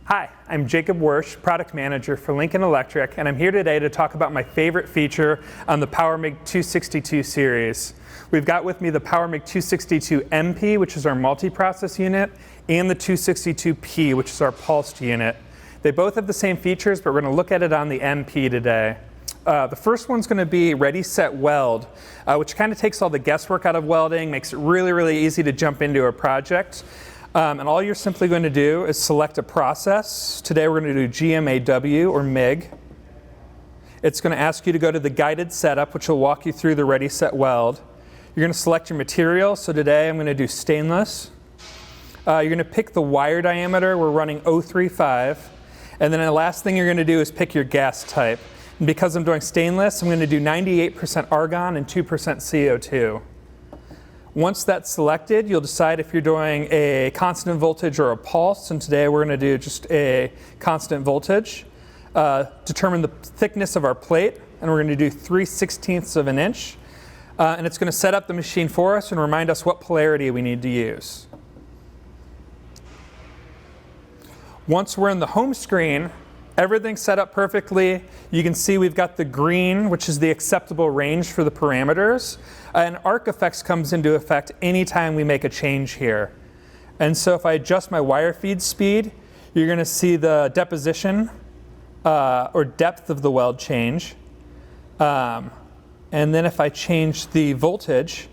Hi, I'm Jacob Wersch, Product Manager for Lincoln Electric, and I'm here today to talk about my favorite feature on the POWER MIG 262 series. We've got with me the POWER MIG 262MP, which is our multi-process unit, and the 262P, which is our pulsed unit. They both have the same features, but we're going to look at it on the MP today. The first one's going to be Ready.Set.Weld, which kind of takes all the guesswork out of welding, makes it really easy to jump into a project. And all you're simply going to do is select a process. Today we're going to do GMAW or MIG. It's going to ask you to go to the guided setup, which will walk you through the Ready.Set.Weld. You're going to select your material. So today I'm going to do stainless. You're going to pick the wire diameter. We're running 035. And then the last thing you're going to do is pick your gas type. And because I'm doing stainless, I'm going to do 98% argon and 2% CO2. Once that's selected, you'll decide if you're doing a constant voltage or a pulse, and today we're going to do just a constant voltage. Determine the thickness of our plate, and we're going to do 3/16 of an inch. And it's going to set up the machine for us and remind us what polarity we need to use. Once we're in the home screen, everything's set up perfectly. You can see we've got the green, which is the acceptable range for the parameters. And ArcFX comes into effect anytime we make a change here. And so if I adjust my wire feed speed, you're going to see the deposition or depth of the weld change. And then if I change the voltage,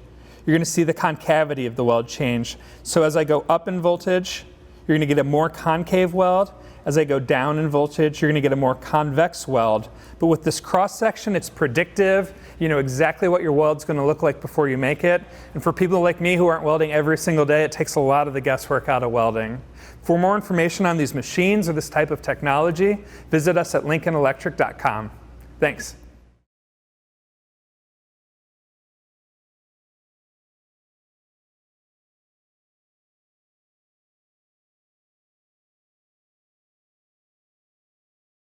you're going to see the concavity of the weld change. So as I go up in voltage, you're going to get a more concave weld. As I go down in voltage, you're going to get a more convex weld. But with this cross section, it's predictive. You know exactly what your weld's going to look like before you make it. And for people like me who aren't welding every single day, it takes a lot of the guesswork out of welding. For more information on these machines or this type of technology, visit us at lincolnelectric.com. Thanks.